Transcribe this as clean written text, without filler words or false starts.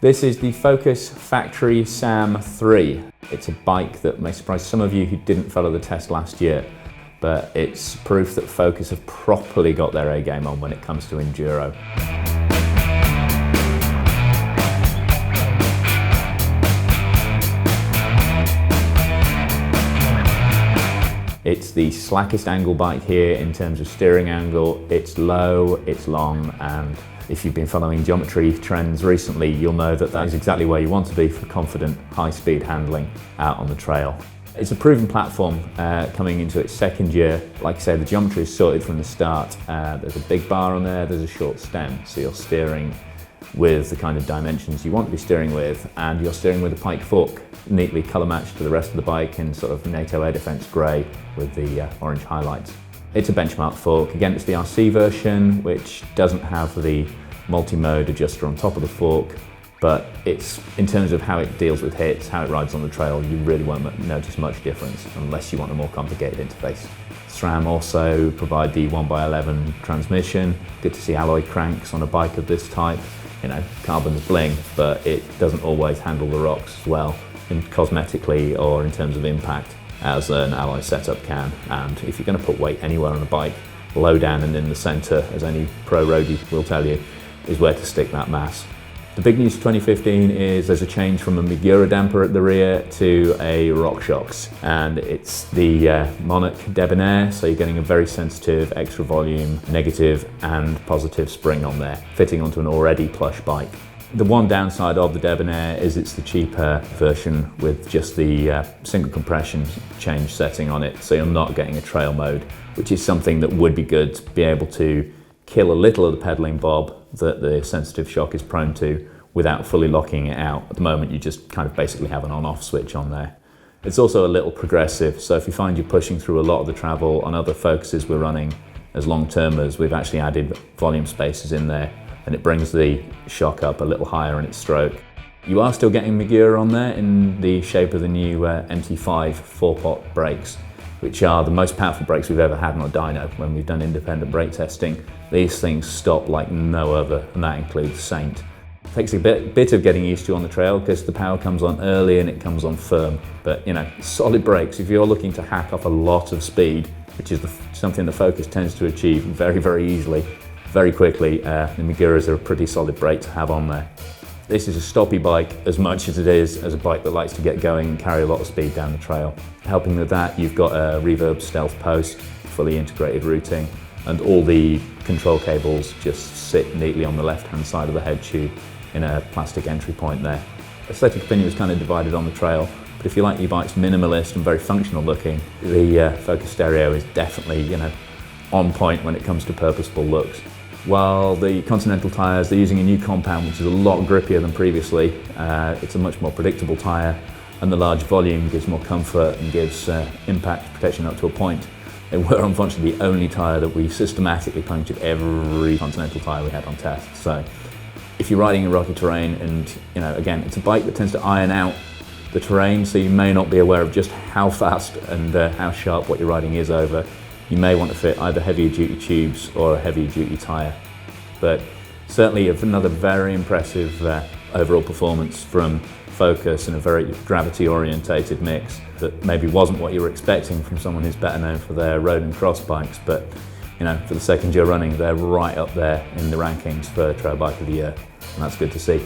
This is the Focus Factory Sam 3. It's a bike that may surprise some of you who didn't follow the test last year, but it's proof that Focus have properly got their A game on when it comes to enduro. It's the slackest angle bike here in terms of steering angle. It's low, it's long, and if you've been following geometry trends recently, you'll know that that is exactly where you want to be for confident, high-speed handling out on the trail. It's a proven platform coming into its second year. Like I say, the geometry is sorted from the start. There's a big bar on there, there's a short stem, so you're steering with the kind of dimensions you want to be steering with, and you're steering with a pike fork, neatly colour matched to the rest of the bike in sort of NATO Air Defence grey with the orange highlights. It's a benchmark fork. Again, it's the RC version, which doesn't have the multi-mode adjuster on top of the fork, but it's, in terms of how it deals with hits, how it rides on the trail, you really won't notice much difference unless you want a more complicated interface. SRAM also provide the 1x11 transmission. Good to see alloy cranks on a bike of this type. You know, carbon's bling, but it doesn't always handle the rocks as well, cosmetically or in terms of impact, as an alloy setup can. And if you're going to put weight anywhere on a bike, low down and in the centre, as any pro roadie will tell you, is where to stick that mass. The big news for 2015 is there's a change from a Magura damper at the rear to a RockShox, and it's the Monarch Debonair, so you're getting a very sensitive extra volume negative and positive spring on there, fitting onto an already plush bike. The one downside of the Debonair is it's the cheaper version with just the single compression change setting on it, so you're not getting a trail mode, which is something that would be good to be able to kill a little of the pedalling bob that the sensitive shock is prone to without fully locking it out. At the moment, you just kind of basically have an on-off switch on there. It's also a little progressive, so if you find you're pushing through a lot of the travel on other Focuses we're running as long-termers, we've actually added volume spacers in there, and it brings the shock up a little higher in its stroke. You are still getting Magura on there in the shape of the new MT5 4-pot brakes, which are the most powerful brakes we've ever had on a dyno. When we've done independent brake testing, these things stop like no other, and that includes Saint. It takes a bit of getting used to on the trail because the power comes on early and it comes on firm. But you know, solid brakes, if you're looking to hack off a lot of speed, which is something the Focus tends to achieve very, very easily, very quickly, the Maguras are a pretty solid brake to have on there. This is a stoppy bike as much as it is as a bike that likes to get going and carry a lot of speed down the trail. Helping with that, you've got a Reverb stealth post, fully integrated routing, and all the control cables just sit neatly on the left-hand side of the head tube in a plastic entry point there. Aesthetic opinion is kind of divided on the trail, but if you like your bike's minimalist and very functional looking, the Focus stereo is definitely, you know, on point when it comes to purposeful looks. While the Continental tyres, they're using a new compound which is a lot grippier than previously. It's a much more predictable tyre, and the large volume gives more comfort and gives impact protection up to a point. They were unfortunately the only tyre that we systematically punctured every Continental tyre we had on test. So if you're riding in rocky terrain, and you know, again, it's a bike that tends to iron out the terrain, so you may not be aware of just how fast and how sharp what you're riding is over. You may want to fit either heavier duty tubes or a heavier duty tyre. But certainly another very impressive overall performance from Focus and a very gravity orientated mix that maybe wasn't what you were expecting from someone who's better known for their road and cross bikes, but you know, for the second year running, they're right up there in the rankings for Trail Bike of the Year, and that's good to see.